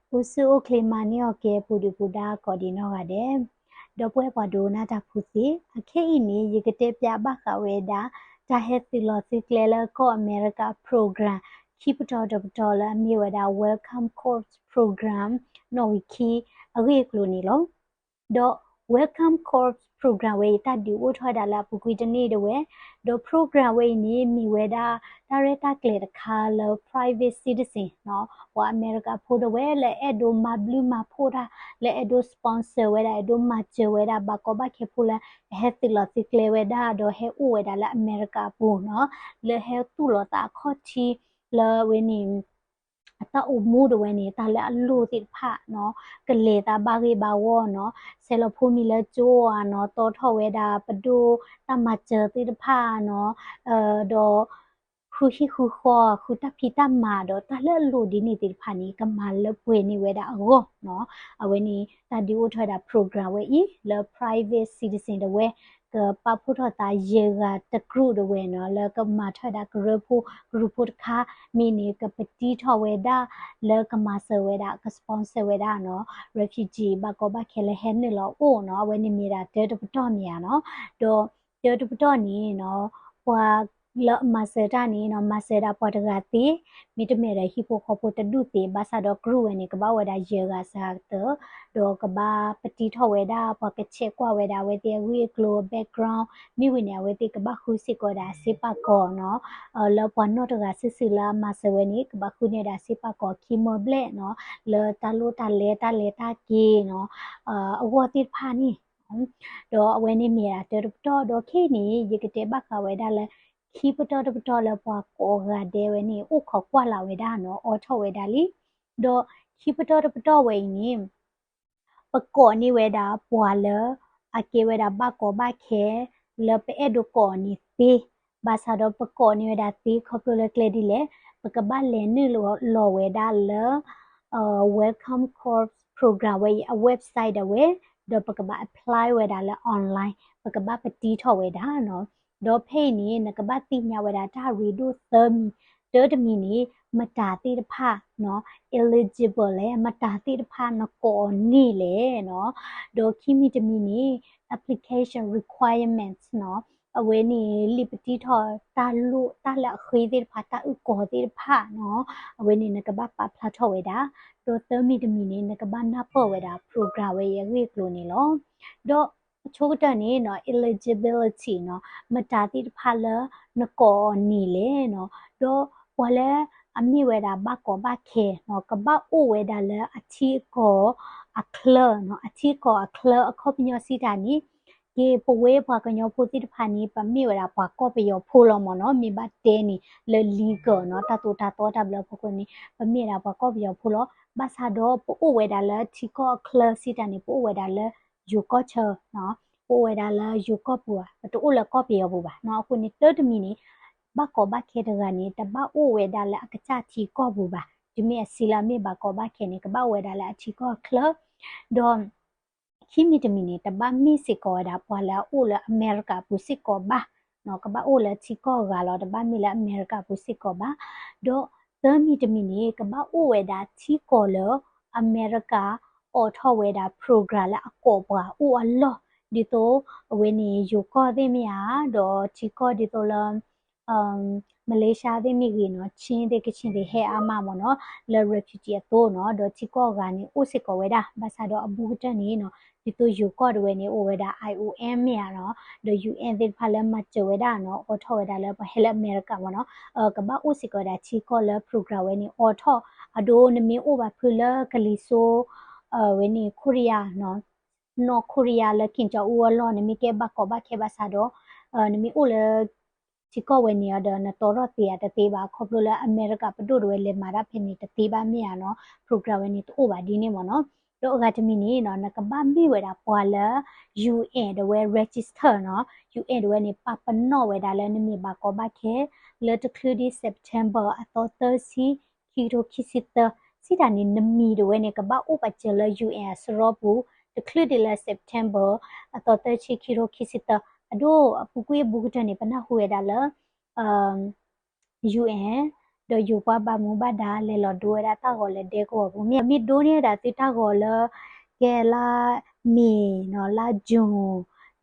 Usu o klemani o ke pudu puda kodino gade. Dopwe padu na ta pusi. Ake ini yikete pya baka weda. Ta healthy lossy clela ko America program. Keep it out of dollar mi weda welcome course program. No wiki. Agi kluni lo. The welcome course program way that the wood had a lap with the need away. The program way ni mi weda director clear color private citizen no or America put away le edo ma blue ma pura le edo sponsor weda edo match weda bakoba kepula healthy lossy clear weda do he weda la America pu no le he tu lo ta khoti le winning ตาอุมูดเวนี่ตาละลูติดผ้าเนาะกะเลตาบารีบาวอเนาะเซลพูมีละจัวเนาะโตทอเวดาปดูตามาเจอติดผ้าเนาะดอคูฮิคูคอคูตาพีตามาดอตาละลูดินี่ติดผ้านี้ก็มาละเวนี่เวดาโอ้เนาะเอาเวนี่ตาดิวทอดาโปรแกรมเวอีละ private citizen เวก็ปะพุทธตาเยกะตะกรุดเวเนาะแล้วก็มาทอดากรุพุทธะมีนี่ก็ปฏิทอเวดา le kamasa weda ka sponsor weda no refugee ba ko ba khele hen ni lo o no we ni mi da de to mi ya no do de to ni no kwa la masera ni no masera pa da ti mi de me re hi po kho po ta du ti ba sa do group we ni ka ba weda ye ga sa to do ka ba pati tho weda pa ka che kwa weda we ti we glow background mi we ni we ti ka ba khu si ko da si pa ko no เลปอนนอตกาซิซิลามาเซเวนิกบักคุเนดาซิปากอคิโมเบลเนาะเลตาลูตาเลตากีเนาะอวติดพานี่ดอเวนิเมียเตอร์ตอดอเคนี่ยิกเตบักเวดาเลคีปตอตอเลปอโกกาเดเวนี่อุขกว่าลาเวดาเนาะออทเวดาลีดอคีปตอเวนี่ปะกอนี่เวดาปัวเลอาเกเวดาบักกอบักเคเลเปเอดูกอนี่ตี บาซาดอปกอนิเวดาตีคอปโลเลเคลดิเลปกบ้านเลนนี่ลอเวดาเลwelcome course program เวเว็บไซต์เวดอปกบ้า apply เวดาเลออนไลน์ปกบ้าปฏิทอเวดาเนาะดอเพนี่นักบ้าติญาเวดาถ้ารีดูเติมเติร์ดมินี่มาตาติดผ้าเนาะ eligible เลยมาตาติดผ้าเนาะก่อนนี่เลยเนาะดอคิมิตมินี่ application requirements เนาะ အဝဲနေလိပတိထောတာလူတာလခွေးတဲ့ဖာတာဥကောတဲ့ဖာနော်အဝဲနေနကဘာပါဖလာထောဝဲတာဒိုသမီတမီနေနကဘာနာပေါ်ဝဲတာ program ဝဲရဝဲကလိုနေလောဒေါ်ချိုးတန်နေနော် eligibility နော်မတာတိဖာလနကောနီလေနော်ဒေါ်ဝလဲအမိဝဲတာဘကောဘခဲနော်ကဘာအိုဝဲတာလဲအချီကောအခလနော်အချီကောအခလအခုပညစီတာနီကေပဝဲဘွာကညောဖိုတိတဖာနီပမိဝရာဘွာကောပယောဖိုလောမနော်မိဘတဲနီလေလီကောနော်တတူတာတော့တဘလဖခုနီပမိရာဘွာကောပယောဖိုလောဘာသာတော့ပိုဝဲဒါလဲတီကောကလစီတနီပိုဝဲဒါလဲယူကောချာနော်ပိုဝဲဒါလဲယူကောပူတူလကောပယောဘူပါနော်အခုနီတတမီနီဘကောဘခဲတကနီတဘအိုဝဲဒါလဲအကချတီကောဘူပါဒီမီစီလာမီဘကောဘခဲနီကဘဝဲဒါလဲအတီကောကလဒေါ်ခိမီတမီနီတဘာမီစီကောဒါပွာလာအိုလာအမေရိကပူစီကောဘာနော်ကဘာအိုလာချီကောဂါလောတဘာမီလာအမေရိကပူစီကောဘာဒေါ်သမီတမီနီကဘာအိုဝဲဒါချီကောလောအမေရိကအော်ထောဝဲဒါပရိုဂရမ်လာအကောပွာအိုအလောဒီတိုဝဲနီယူကောသိမီယာဒေါ်ချီကောဒီတိုလာမလေးရှားသိမိကြီးနော်ချင်းတဲ့ကချင်းတဲ့ဟဲအမမနော်လေ refugee တော့နော်ဒေါ်ချီကောကနေအိုစစ်ကောဝဲဒါဘာသာတော့အဘူတန်နေနော်ဒီတိုယူကောဒဝဲနေအိုဝဲဒါ IOM မြာနော်ဒေါ် UN တဲ့ဖာလဲမချဝဲဒါနော်အော်ထောဝဲဒါလဲဟဲလအမေရိကမနော်ကဘာအိုစစ်ကောဒါချီကောလဲ program ဝဲနေအော်ထောအဒိုနမီအိုဘာဖူလာကလီဆိုဝဲနေကိုရီးယားနော်နော်ကိုရီးယားလဲကင်ချောဦးလောနမီကေဘကောဘခေဘာသာတော့နမီအိုလဲချီကောဝဲနေရတဲ့နတော်ရတေရတေးပါခေါပလိုလဲအမေရိကပဒိုဝဲလေမာရဖိနေတေးပါမြာနော် program ဝဲနေတိုးပါဒီနေမနော်တော့အကတမီနေနော်နကဘာမိဝဲတာပွာလာ UN တဝဲ register နော် UN တဝဲနေပပနော့ဝဲတာလဲနမီဘာကောဘခဲလက်တခလူဒီ September အတော်30 kilo kisita စီတာနေနမီတဝဲနေကဘာဥပချလ UN စရောဘူးတခလူဒီလဲ September အတော်30 kilo kisita အဒိုပူကွေးဘူးတနေပနာဟွေဒါလဲUN โดยอยู่ว่าบามูบาดาเลยหลอดูดาตาก็เลยเด็กว่าผมมีดูเนี่ยดาติตาก็เลยแกลามีเนาะลาจู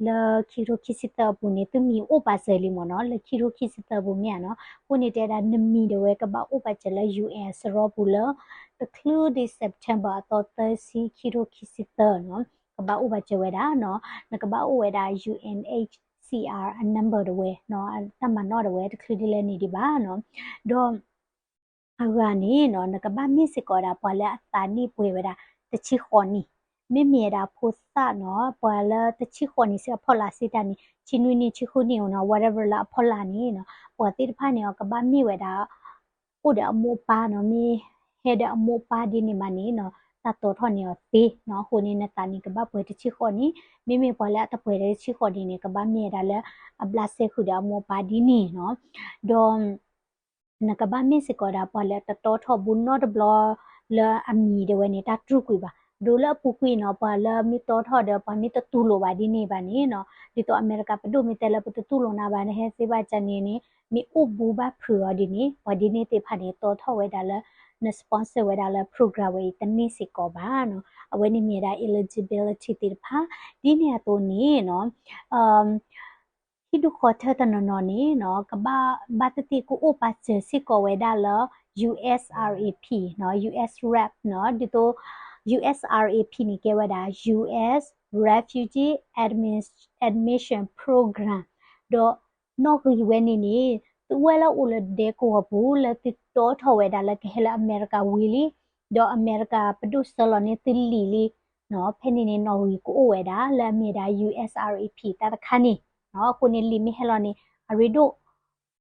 le kiro kisita bune tu mi opa seli mo no le kiro kisita bu mi no kuni te da nmi de we ka ba opa chela US ro bu le the clue this September to the si kiro kisita no ka ba opa che we da no na ka ba o we da UNHCR a number de we no ta ma no de we the clue de le ni di ba no do agani no na ka ba mi se ko da pa le ta ni pwe we da te chi khoniမေမေရာဖိုစနော်ပွာလာတချီခွန်နီစဖောလာစီတနီချီနွီနီချီခုနီနော် whatever လာဖောလာနီနော်ပွာတိတဖာနီကဘာမီဝဲတာဥဒအမောပါနော်မီဟဲဒအမောပါဒီနီမနီနော်တတော်ထော်နီတီနော်ခုနီနတနီကဘာပွေတချီခွန်နီမေမေပွာလာတပွေတချီခွန်ဒီနီကဘာမီရာလဲအဘလာဆေခုဒအမောပါဒီနီနော်ဒေါ်နကဘာမီစကောဒါပွာလာတတော်ထော်ဘူးနော်ဒဘလလာအမီde we ni ta tru kui ba do la pu kui no pa la mi to tho de pa mi to tu lo ba di ni ba ni no di to america pa do mi te la pa tu lo na ba ne he se ba chan ni ni mi u bu ba phru di ni wa di ni te pha ni to tho we da la na sponsor we da la program we ta ni si ko ba no awe ni mi da eligibility te pha di ni to ni no hidu khote ta no ni no ka ba ta ti ko o pa che si ko we da la USRAP เนาะ USRAP เนาะဒီတော့ USRAP นี่แกว่าดา US Refugee Admission Program တော့နော်ကီဝဲနေနေသူဝဲလာဦးလတဲ့ကိုဘူးလက်တော့ထော်ဝဲဒါလကဟဲလာအမေရိကဝီလီတော့အမေရိကပဒုစလနေတလီလီနော်ဖဲနေနေနော်ဝီကိုဝဲဒါလာမီဒါ USRAP တာတခါနေနော်ကိုနေလီမီဟဲလာနေအရီဒို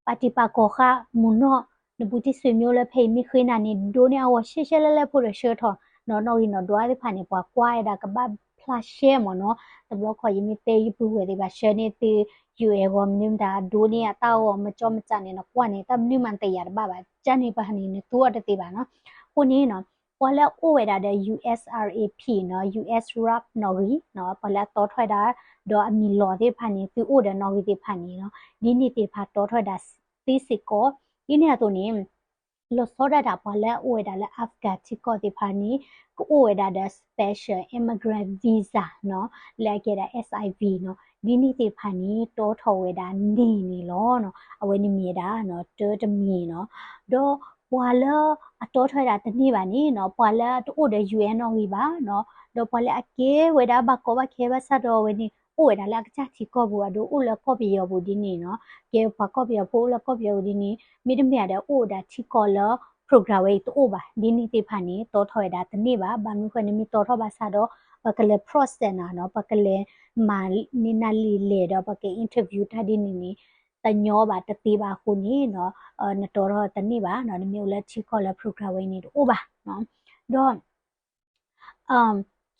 ပါတီပါကောခမွန်နော်နဘူတိဆွေမျိုးလည်းဖိမိခွေးနာနေဒိုနေအဝရှေရှဲလဲလဲဖို့ရရှေထော်နော်နော်ရီနော်ဒွားဒီဖာနေပွားကွာရတာကဘာဖလာရှဲမနော်တဘလခေါ်ယမီတေးပူဝဲဒီပါရှဲနေတေးယူအေဝမ်နင်းဒါဒိုနေအတောက်မချောမချနေနော်ကွာနေတမ်နိမန်တေးရပါပါချန်နေပါဟနေနေတူအတတေးပါနော်ခုနေနော်ပွာလဲအိုဝဲတာတဲ့ USRAP နော် USRAP နော်ရီနော်ပွာလဲတော့ထွဲတာတော့အမီလော်တဲ့ဖာနေသူအိုတဲ့နော်ရီတဲ့ဖာနေနော်ဒီနေ့တေးဖာတော့ထွဲတာသိစစ်ကိုဒီနေ့တော့နေလို့စောဒတာပါလဲအိုဝဲတာလဲအာဖဂတ်ချီကောဒီဖာနီကိုအိုဝဲတာတဲ့ special immigrant visa နော်လဲခဲ့တာ SIV နော်ဒီနေ့ဒီဖာနီတောထော်ဝဲတာနေလောနော်အဝဲနေမြေတာနော်တောတမီနော်တော့ပွာလဲအတောထွဲတာတနေ့ပါနီနော်ပွာလဲတိုးတဲ့ UN နော်ကြီးပါနော်တော့ပွာလဲအကေဝဲတာဘကောဘခဲဘဆတ်တော်ဝဲနေအိုဝဲတာလဲအချချီကောဘူးအဒိုအိုလဲကော့ပီယောဘူးဒီနေ့နော်ကေဘကော့ပီယောဖိုးလဲကော့ပီယောဒီနေ့မိဒမီရတဲ့အိုဒါချီကောလ program ဝဲတိုးပါဒီနေ့ဒီဖာနီတောထွဲတာတနေ့ပါဘာမျိုးခွနေမီတောထော်ပါဆတ်တော့ပကလေ process နော်ပကလေမာနီနာလီလေတော့ပကေ interview ထားဒီနေတညောပါတတိပါခုနေနော်နတော်တော့တနေ့ပါနော်မျိုးလက်ချီခေါ်လက် program ဝင်းနေတော့ပါနော်တော့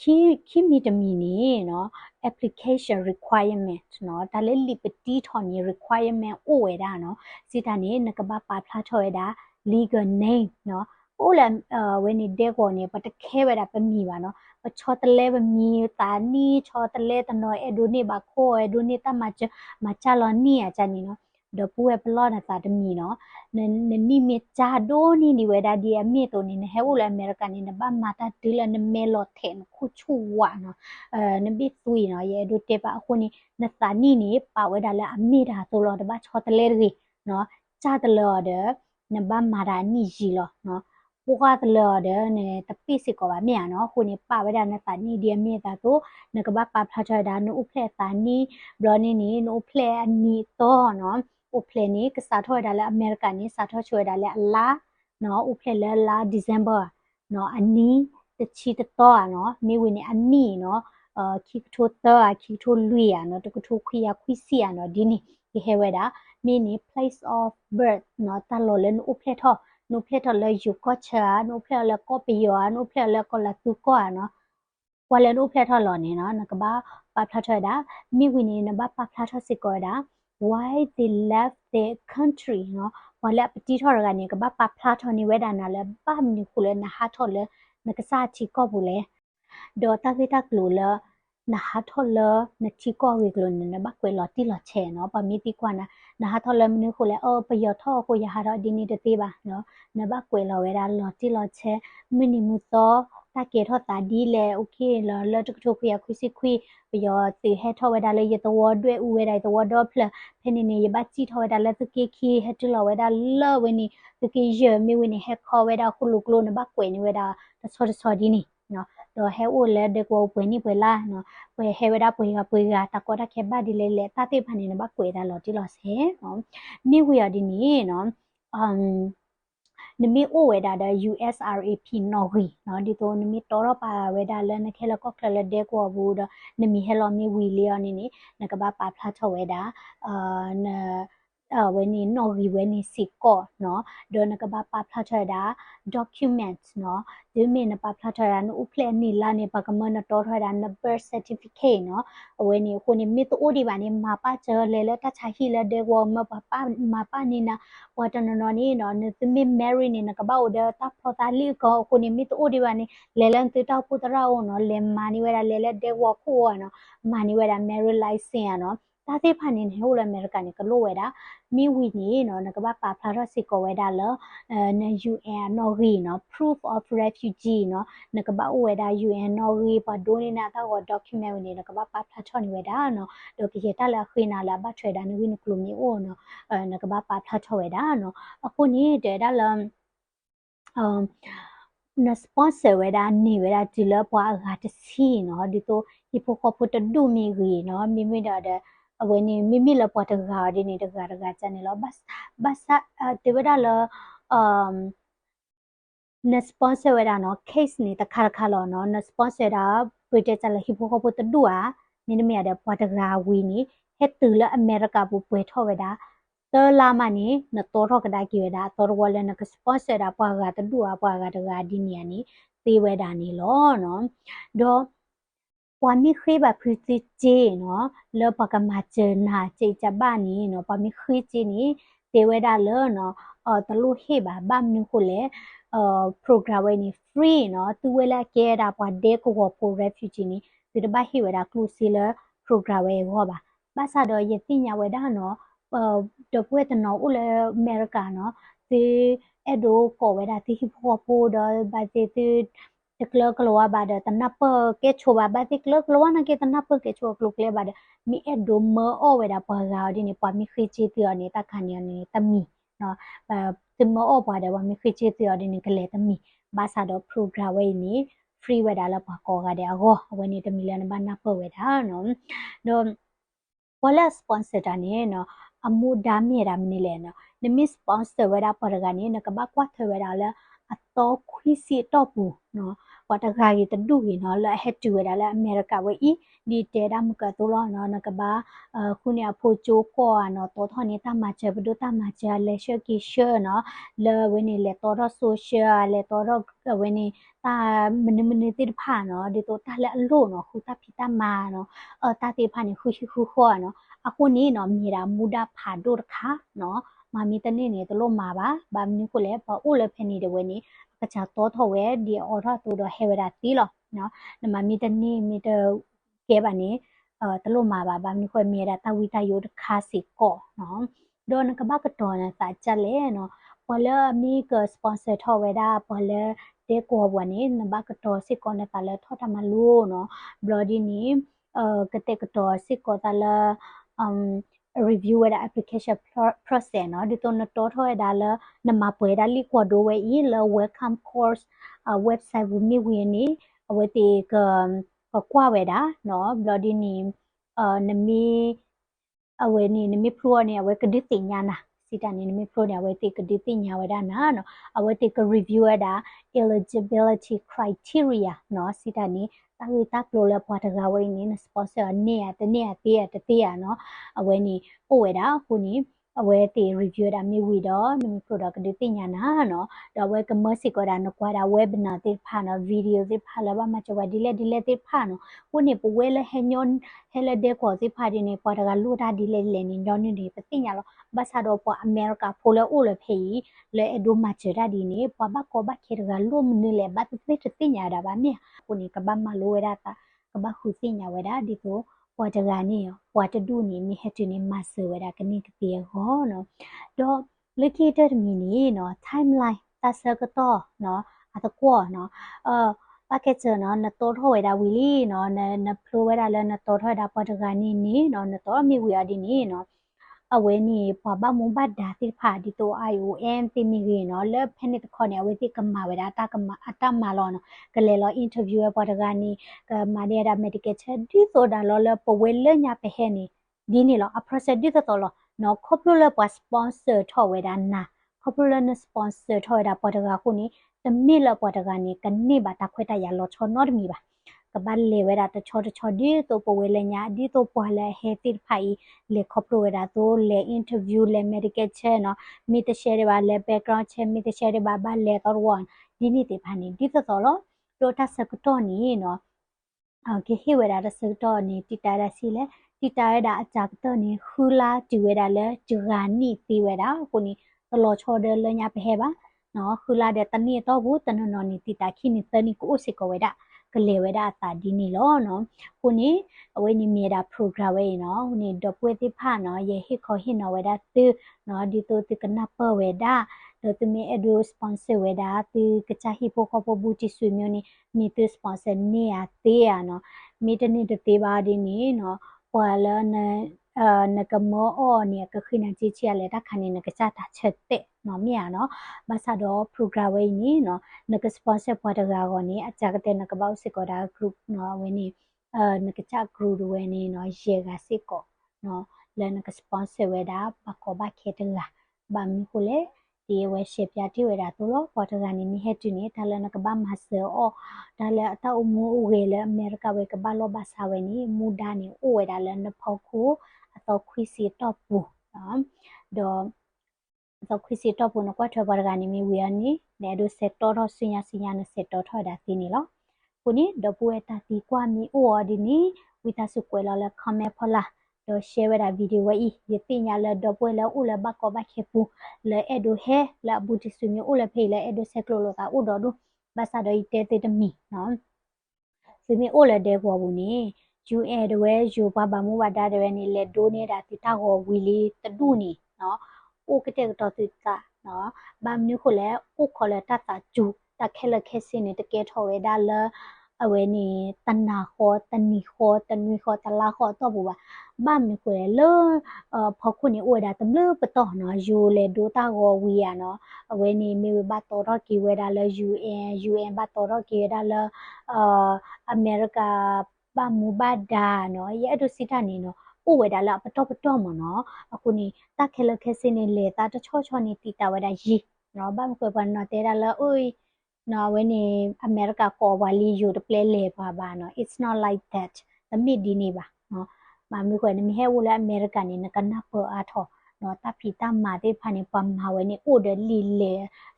ခီမီတမီနေနော် application requirement နော်ဒါလည်း liberty ထော်နေ requirement အိုဝဲတာနော်စီတာနေနကဘာပါဖလာထော်ရတာ legal name နော်အိုလဝဲနေတဲ့ကောနေပတခဲဝဲတာပမီပါနော်ပချောတလဲပမီတာနီချောတလဲတနော်အဒိုနေပါခိုအဒိုနေတမချလောနီအချာနီနော်ဒပူဝဲပလောနာတာတမီနော်နနီမီချာဒိုနီဒီဝဲတာဒီအမီတိုနီဟဲဝလဲအမေရိကန်နေဘာမာတာဒီလနမဲလောထဲခုချူဝါနော်နဘီသွီနော်ရဲ့ဒိုတေပါအခုနေနသာနီနေပါဝဲတာလဲအမီတာဆိုလောတဘာချောတလဲရီနော်ချာတလောတဲ့နဘာမာရာနီဂျီလောနော်ပူကတလောတဲ့နေတပိစစ်ကောပါမြာနော်ခုနေပါဝဲတာနတာနီဒီမြတာတော့နကဘာပါဖလာချတာနုဖလက်တာနီဘလောနီနီနုဖလဲအနီတော့နော်ဥဖလဲနီကစားထော်တာလဲအမေရိကန်နီစားထော်ချွေတာလဲအလားနော်ဥဖလဲလဲလာဒီဇင်ဘာနော်အနီတချီတော့နော်မေဝင်းနီအနီနော်ခိထိုတော့ခိထိုလွေရနော်တကထိုခွေရခွီစီရနော်ဒီနီဒီဟဲဝဲတာမင်းနီ place of birth နော်တလောလဲဥဖလဲထော်နုဖလက်ထလဲယူကောချာနုဖလက်လဲကောပီယောနုဖလက်လဲကောလာသူကောနော်ဝါလဲနုဖလက်ထလောနေနော်နကဘာပါဖလက်ထဒါမိဝင်းနေနဘာပါဖလက်ထစစ်ကောဒါ why they left the country နော်ဝါလဲပတိထော်ရကနေကဘာပါဖလက်ထနေဝဲဒါနာလဲပါမနီခုလဲနဟာထော်လဲနကစားချီကောဘူးလဲဒေါ်တာဗီတာကလူလဲ นะคะทอลเลอร์นะที่ก็วิกลนนะบักเวลอที่ลอแชเนาะปามีติกว่านะคะทอลเลอร์มันคือแลไปยอท่อก็ยาหาดินีตติบาเนาะนะบักเวลอเวลาลอที่ลอแชมินิมุตอตาเกทอตาดีแลโอเคแล้วทุกทุกอยากคุยสิคุยไปยอตีให้ทอเวลาเลยยตัวด้วยอูเวลาตัวดอเพลเพนินียบัดจีทอเวลาแล้วตะเกคีให้ตุลอเวลาเลเวนี่ตะเกเยมีเวนี่ให้คอเวลาคุลุกโลนะบักเวนี่เวลาตะซอดีนี่เนาะดอให้อูเลเด็กว่าเวนี่เวลาเนาะpues hewera puiga takora kheba dilele tate phane na ba kweda lo ti lo se no mi wi ya di ni no nimi o weda da USRAP Norway no di to nimi toro pa weda le na khela ko khla de ko bu da nimi hello mi wi le ni na ka ba pa phla tho weda na วันนี้นอรีวันนี้สิก่อเนาะเดินกับปาพลาชดา document เนาะเดี๋ยวมีนปาพลาชดานุอุเพลนี่ลานี่ปากมันนตัวทดานะ birth certificate เนาะวันนี้คนนี้มีตัวดีวันนี้มาป้าเจอเลยแล้วถ้าใช้ฮีแล้วเดี๋ยวมาป้านี่นะว่าตอนนั้นนี่เนาะนึกมี Mary นี่นะกับบ่าวเดี๋ยวถ้าพอตาลีก็คนนี้มีตัวดีวันนี้เลยแล้วตื่นเต้าพูดเราเนาะเลยมานี่เวลาเลยแล้วเดี๋ยวคู่เนาะมานี่เวลา Mary license เนาะตาที่ผ่านนี่ให้อุลอเมริกันนี่ก็รู้เวลามีวินีเนาะนักบ้าปาพลาดสิกเอาไว้ได้แล้วใน UN นอรีเนาะ proof of refugee เนาะนักบ้าเอาไว้ได้ UN นอรีพอดูนี่นะถ้าว่า document นี่นักบ้าปาพลาดช่อนไว้ได้เนาะเดี๋ยวกิจตาละคืนน่ะละบ้าช่วยได้ในวินกลุ่มนี้โอ้เนาะนักบ้าปาพลาดช่วยได้เนาะအခုนี่เดี๋ยวได้ละna sponsor weda ni weda dila pwa ga de si no di to hipo ko put du mi gi no mi da de aweni mi la pwa de ga de ni de ga cha ni lo bas de weda la na sponsor weda no case ni ta kha lo no na sponsor da put cha la hipo ko put du a ni me da pwa de ga wi ni het tu la america bu pwe tho weda ตลามันนี่นตัวรอกได้กี่เวลาตัววันเลยนักสปอนเซอร์ปากาตดูอาปากาตกาดินียนี่ตีเวดานี่ล้อเนาะดอวันนี้คุยแบบพื้นที่เจเนาะแล้วปากมาเจอหน้าเจจะบ้านนี้เนาะปามีคุยจีนี่ตีเวดาเลยเนาะตะลุเฮแบบบ้านนึงคนเลยโปรแกรมวันนี้ฟรีเนาะตัวเวลาเกดาปาเด็กก็ว่าผู้ refugee นี่ตัวบ้านเฮเวดาคลูซีเลโปรแกรมวันว่าบ้าภาษาดอยติญาเวดาเนาะดอกเวทนาอุเลอเมริกาเนาะที่เอโดก็เวลาที่ฮิปฮอปพูดบาดที่ตะเลิกลัวบาดตันนับเปเกชัวบาดที่เลิกลัวนะเกตันนับเปเกชัวกลุกเลยบาดมีเอโดเมอโอเวลาปะกาวดินี่ปะมีคริจิตยอนี่ตะคันยอนี่ตะมีเนาะติมอโอบาดว่ามีคริจิตยอดินี่กะเลตะมีบาซาดอโปรแกรมเวนี่ฟรีเวลาละปะกอกะเดอโกวันนี้ตะมีเลนบานับเปเวดาเนาะโดวอลสปอนเซอร์ตานี่เนาะอามูดามีรามนี่เลยเนาะนมิสปอนเซอร์เวลาปรกันนี่นะก็บักว่าเธอเวลาละอัตโตคุยซีตอปูเนาะว่าตะกากีตะดูกีเนาะละเฮตูเวลาละอเมริกาเวอีดีเตดามกะตุลเนาะนะก็บาคุณเนี่ยผู้โจก็เนาะตัวทอนี้ตามมาเจอไปดูตามมาเจอเลเชอร์กิเชอร์เนาะเลเวนี่เลตัวรอโซเชียลเลตัวรอเวนี่ตามันติดผ่านเนาะดิตัวตาละโลเนาะคุตาพิตามาเนาะตาติผ่านนี่คุยคุข้อเนาะ အခုนี่เนาะมีรามูดาผาดูค่ะเนาะมามีตะนี่เนี่ยตะลมาบ่าบามนี่ก็เลยบ่อู้เลยเพนี่เดเวนี่กะจาโตทอเวดีออทอตูดเฮเวดาตีหรอเนาะนมามีตะนี่มีตะเก็บอันนี้ตะลมาบ่าบามนี่ก็มีราตาวิตายุดคาสิกอเนาะโดนกะบะกะตอนะสาจัเลเนาะพอเลมีก็สปอนเซอร์ทอเวดาพอเลเดกอวันนี้นบะกะตอสิกอนะตะเลทอทามาลูเนาะบลอดีนี้กะเตกะตอสิกอตะเล review the application process เนาะดิตัวนตัวทอยดาลนำมาเปิดดาลิกว่าดูไว้อีแล้ว welcome course website วุ้มีวีนี้เอาไว้ตีก็กว่าไว้ดาเนาะบลอดีนี้นมีเอาไว้นี่นมีพรัวเนี่ยไว้กระดิติญานะสิตานี่นมีพรัวเนี่ยไว้ตีกระดิติญาไว้ดานะเนาะเอาไว้ตีก็ review ดา eligibility criteria เนาะสิตานี้ตั้งวิตักโลละพอตะกาไว้นี่นะสปอนเซอร์เนี่ยตะเนี่ยเตี้ยตะเตี้ยเนาะเอาไว้นี่โอ้ยดาคุณนี่เอาไว้ตี review ดามีวีดอมี product ดิติญานะเนาะดาไว้ก็เมื่อสิก็ดานกว่าดา webinar ติผ่านเนาะ video ติผ่านแล้วว่ามาจะว่าดิเลติผ่านเนาะคุณนี่ปเวลเฮญอนเฮลเดก็สิผ่านนี่พอตะกาลูดาดิเลนี่ย้อนนี่ปะติญาลบาซาโดปออเมริกาโพลโอเลเพยလေအဒိုမချရာဒီနေပဘကောဘခေရဂလုမနီလေဘတ်သိတတိညာဒါဘာနေခုန်ကဘမလိုရတာ ကဘာခုစီညာဝဒါဒီကိုပေါ်တကနေပေါ်တဒူနေမိဟတူနေမဆဝဒါကနိကတိဟောနော်တော့ located မီနီနော် timeline တဆကတော့နော်အတကောနော်ပါကက်ချာနော်နတော်ထောဝဒါဝီလီနော်နဖလိုဝဒါလဲနတော်ထောဒါပေါ်တကနေနီနော်နတော်မီဝီယာဒီနီနော်အဝဲနီပဘမုံဘတ်ဒါတိဖာဒီတို IOM တိမီရီနော်လဲဖဲနစ်ခေါနေအဝဲတိကမာဝဲဒါတာကမာအတမာလောနော်ကလေလော interview ပေါ်တကနေမာဒီယာ medical check ဒီဆိုတာလောလဲပဝဲလဲညာပဟဲနီဒီနီလော a process ဒီတော်လောနော်ခေါပလိုလဲပ sponsor ထောဝဲဒါနာခေါပလိုလဲ sponsor ထောဝဲဒါပေါ်တကခုနီတမိလပေါ်တကနေကနေဘာတခွဲတရလောချောနော့မီပါကဘာလေဝဲတာတချောဒီတိုပဝဲလဲညာဒီတိုပွာလဲဟဲတိဖိုင်လေခေါပလိုဝဲတာတိုလေ interview လေ medical check နော်မိတရှဲရပါလေ background check မိတရှဲရပါဘာလေတော့ဝန်ဒီနေ့တေဖာနေဒီတော်လောတိုတာစကတော့နီနော်ကေဟိဝဲတာစကတော့နီတီတာရစီလေတီတာရတာအကြကတော့နီခူလာတီဝဲတာလဲဂျူဂာနီတီဝဲတာကိုနီတလောချောတယ်လဲညာပဲဟဲပါနော်ခူလာတဲ့တနေ့တော့ဘူးတနော်နော်နီတီတာခိနီသနီကိုစစ်ကိုဝဲတာကလေဝဲတာတာဒီနီလောနော်ခုနီအဝဲနီမြေတာ program ဝဲနော်ခုနီတော့ပွေတိဖာနော်ယေဟိခေါ်ဟိနော်ဝဲတာသူနော်ဒီတိုတိကနပဝဲတာတော့သူမီအဒို sponsor ဝဲတာသူကချာဟိပိုခေါ်ပိုဘူတီဆွေမျိုးနီမီသူ sponsor နေရသေးရနော်မီတနေ့တသေးပါဒီနီနော်ပွာလနဲ့နကမောအော်နီကခိနာချီချီလဲတာခဏနေကစားတာချက်တဲ့နော်မြာနော်ဘာသာတော့ program ဝဲနီနော်နက sponsor ပွားတကားကောနီအကြကတဲ့နကဘောက်စစ်ကောတာ group နော်ဝဲနီနကချ group ဝဲနီနော်ရေကစစ်ကောနော်လဲနက sponsor ဝဲတာဘကောဘခေတလာဘာမီကိုလေဒီဝဲရှေပြတိဝဲတာတို့လို့ပေါ်တကနေမိဟက်တူနေတာလဲနကဘာမဆောအော်ဒါလဲအတောက်မူဝဲလဲအမေရိကဝဲကဘာလောဘာစာဝဲနီမူဒါနီအိုဝဲဒါလဲနဖောက်ခုအတော့ခွီစီတော့ပူနော်တော့ခွီစီတော့ပူနကွာထဘရကနေမိဝီယာနီလဲဒိုစက်တော်တော့စညာနစက်တော်ထော်ဒါတီနီလောခုနီဒပူဝဲတာတီကွာမီအိုအော်ဒီနီဝီတာစုကွဲလောလဲခမဲဖလာတော့ share တာဗီဒီယိုဝဲဤယတိညာလဲတော့ပွဲလဲဥလဲဘကောဘခေပူလဲအဲ့ဒိုဟဲလာဘူတီစုမျိုးဥလဲဖေးလဲအဲ့ဒိုဆက်ကလိုလိုတာဥတော်ဒိုဘာသာတော့တဲတဲတမီနော်စီမီဥလဲတဲပေါ်ဘူးနီယူအဲဒဝဲယူပါပါမှုဝတာတဲ့နီလဲဒိုနေတာတိတာဟောဝီလီတဒူနီနော်ဥကတဲ့တော့တိကနော်ဘာမျိုးခလဲဥခလဲတတာကျူတခဲလခဲစင်းနေတကဲထော်ဝဲဒါလဲအဝဲနီတနာခေါ်တနီခေါ်တနွေခေါ်တလာခေါ်တော့ဘူးပါဘာမျိုးခလဲလောဖောက်ခုနေဥဒါတမလို့ပတော့နော်ယူလေဒိုတာကိုဝီရနော်အဝဲနီမေဘတ်တော်တော့ကီဝဲဒါလဲ UN ဘတ်တော်တော့ကီဒါလဲအမေရိကဘာမူဘဒါနော်ရဲ့ဒိုစီတာနေနော်ဥဝဲဒါလဲပတော့မနော်အခုနေတခဲလခဲစင်းနေလေတာတချောနေတီတာဝဲဒါရီနော်ဘာမကွယ်ပန်နော်တဲဒါလဲအိုးနော်ဝဲနေအမေရိကကောဝါလီယူတပလဲလေပါနော် it's not like that တမိဒီနေပါနော်မမျိုးခွဲနေဟဲဝလဲအမေရိကန်နေကနပအားထောနော်တဖီတမာတဲ့ဖာနေပမ်ဟာဝဲနေအိုဒလီလေ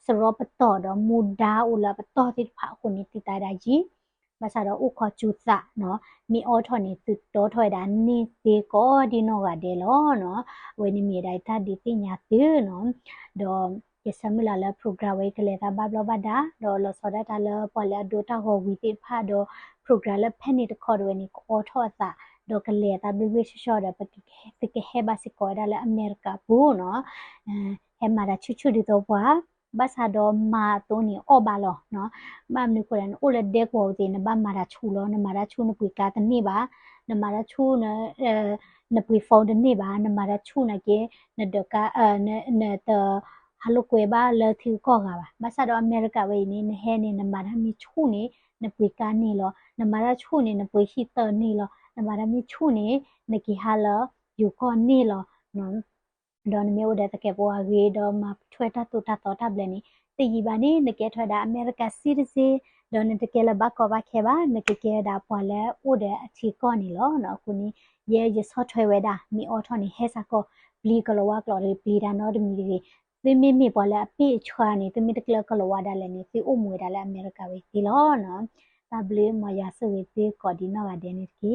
စရောပတော်တော့မူဒါဦးလာပတော်တိဖာခုနေတီတာဒါကြီးမဆာတော့ဥခချူသနော်မီအောထောနေသူတော်ထွဲတာနေသေးကောဒီနောကတဲ့လောနော်ဝဲနေမြေတိုင်းတဒီပညာသေးနော်တော့ယစမလာလာ program ဝဲကလေးတာဘဘလဘဒါတော့လောစောဒတာလပေါ်လာဒိုတာဟောဝီတိဖာတော့ program လဖက်နေတခေါ်ဝဲနေအောထောသတော့ကလေးတာဘိဘရှော့တယ်ပတိကဟဲဘာစကောဒါလအမေရိကဘူးနော်ဟဲမာတာချူဒီတော့ပွားဘာသာတော့မာတုံးနေအော်ဘာလောနော်မမ်နီကိုရန်အိုလက်ဒက်ကိုဒီနဘာမာရာချူလောနမာရာချူနကွေကာတနေပါနမာရာချူနပွေဖော်ဒနေပါနမာရာချူနကေနဒကနတဟလိုကွေပါလသီကောကပါဘာသာတော့အမေရိကဝေနေဟဲနေနမာရာမီချူနေနပွေကာနေလောနမာရာချူနေနပွေဟီတနေလောနမာရာမီချူနေနကီဟာလောယူကောနေလောနော်ဒေါ်နမျိုးတဲ့တကယ်ပေါ်ရေတော့မထွဲတတ်တာတော့တပ်လည်းနေတီပါနေနကဲထွဲတာအမေရိကစီးစီဒေါ်နတကယ်လဘကောဘခဲပါနကဲဒါပေါ်လဲဥတဲ့အချီကောနေလောနော်ခုနီရဲဆော့ထွဲဝဲတာမီအော်ထော်နေဟဲဆာကောဘလီကလောဝကလော်ရီပလီဒါနော်ဒမီရီသင်မီပေါ်လဲအပိချွာနေသင်မီတကလကလောဝဒါလည်းနေစီအုံမွေဒါလည်းအမေရိကဝေဒီလောနော်တဘလီမယာဆဝေတီကော်ဒီနော်ကဒဲနေကီ